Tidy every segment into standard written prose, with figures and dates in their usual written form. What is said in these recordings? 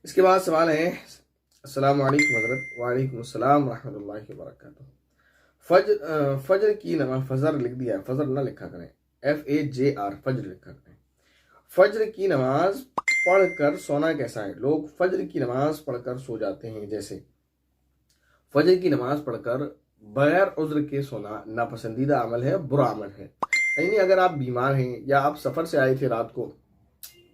اس کے بعد سوال ہے، السلام علیکم حضرت۔ وعلیکم السلام ورحمۃ اللہ وبرکاتہ۔ فجر کی نماز، فجر لکھ دیا ہے، فجر نہ لکھا کریں، FAJR، فجر لکھا کریں۔ فجر کی نماز پڑھ کر سونا کیسا ہے؟ لوگ فجر کی نماز پڑھ کر سو جاتے ہیں، جیسے فجر کی نماز پڑھ کر بغیر عذر کے سونا ناپسندیدہ عمل ہے، برا عمل ہے۔ یعنی اگر آپ بیمار ہیں یا آپ سفر سے آئے تھے رات کو،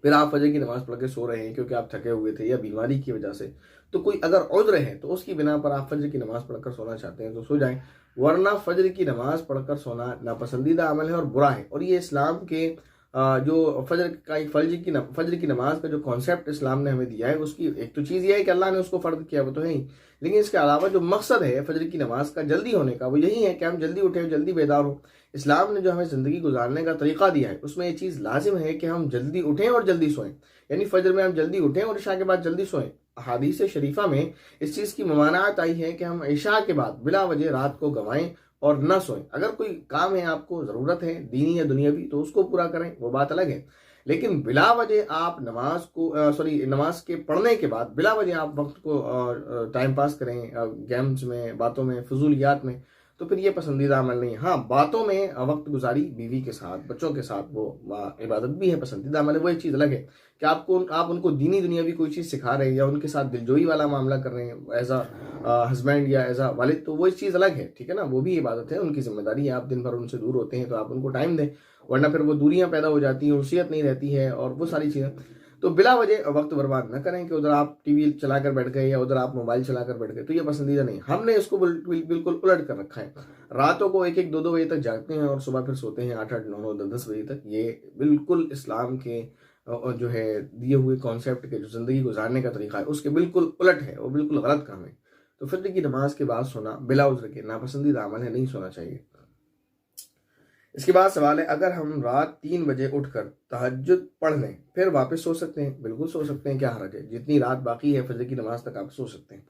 پھر آپ فجر کی نماز پڑھ کے سو رہے ہیں کیونکہ آپ تھکے ہوئے تھے یا بیماری کی وجہ سے، تو کوئی اگر عذر ہے تو اس کی بنا پر آپ فجر کی نماز پڑھ کر سونا چاہتے ہیں تو سو جائیں، ورنہ فجر کی نماز پڑھ کر سونا ناپسندیدہ عمل ہے اور برا ہے۔ اور یہ اسلام کے جو فجر کی نماز کا جو کانسیپٹ اسلام نے ہمیں دیا ہے، اس کی ایک تو چیز یہ ہے کہ اللہ نے اس کو فرض کیا، وہ تو ہے ہی، لیکن اس کے علاوہ جو مقصد ہے فجر کی نماز کا جلدی ہونے کا، وہ یہی ہے کہ ہم جلدی اٹھیں، جلدی بیدار ہوں۔ اسلام نے جو ہمیں زندگی گزارنے کا طریقہ دیا ہے، اس میں یہ چیز لازم ہے کہ ہم جلدی اٹھیں اور جلدی سوئیں، یعنی فجر میں ہم جلدی اٹھیں اور عشاء کے بعد جلدی سوئیں۔ احادیث شریفہ میں اس چیز کی ممانعت آئی ہے کہ ہم عشاء کے بعد بلا وجہ رات کو گنوائیں اور نہ سوئیں۔ اگر کوئی کام ہے، آپ کو ضرورت ہے دینی یا دنیاوی، تو اس کو پورا کریں، وہ بات الگ ہے، لیکن بلا وجہ آپ نماز کے پڑھنے کے بعد بلا وجہ آپ وقت کو ٹائم پاس کریں گیمز میں، باتوں میں، فضولیات میں، تو پھر یہ پسندیدہ عمل نہیں ہے۔ ہاں، باتوں میں وقت گزاری بیوی کے ساتھ، بچوں کے ساتھ، وہ عبادت بھی ہے، پسندیدہ عمل ہے، وہ ایک چیز الگ ہے کہ آپ ان کو دینی دنیاوی کوئی چیز سکھا رہے ہیں یا ان کے ساتھ دلجوئی والا معاملہ کر رہے ہیں ایز ہسبینڈ یا ایز والد، تو وہ ایک چیز الگ ہے، ٹھیک ہے نا، وہ بھی عبادت ہے، ان کی ذمہ داری ہے، آپ دن بھر ان سے دور ہوتے ہیں تو آپ ان کو ٹائم دیں، ورنہ پھر وہ دوریاں پیدا ہو جاتی ہیں، انسیت نہیں رہتی ہے اور وہ ساری چیزیں۔ تو بلا وجہ وقت برباد نہ کریں کہ ادھر آپ ٹی وی چلا کر بیٹھ گئے یا ادھر آپ موبائل چلا کر بیٹھ گئے، تو یہ پسندیدہ نہیں۔ ہم نے اس کو بالکل الٹ کر رکھا ہے، راتوں کو 1-1 2-2 بجے تک جاگتے ہیں اور صبح پھر سوتے ہیں 8-8 9-9 10-10 بجے تک۔ یہ بالکل اسلام کے جو ہے دیے ہوئے کانسیپٹ کے جو زندگی گزارنے کا طریقہ ہے اس کے بالکل الٹ ہے، وہ بالکل غلط کام ہے۔ تو فجر کی نماز کے بعد سونا بلا عذر کے ناپسندیدہ عمل ہے، نہیں سونا چاہیے۔ اس کے بعد سوال ہے، اگر ہم رات 3 بجے اٹھ کر تہجد پڑھ لیں پھر واپس سو سکتے ہیں؟ بالکل سو سکتے ہیں، کیا حرج ہے؟ جتنی رات باقی ہے فجر کی نماز تک آپ سو سکتے ہیں۔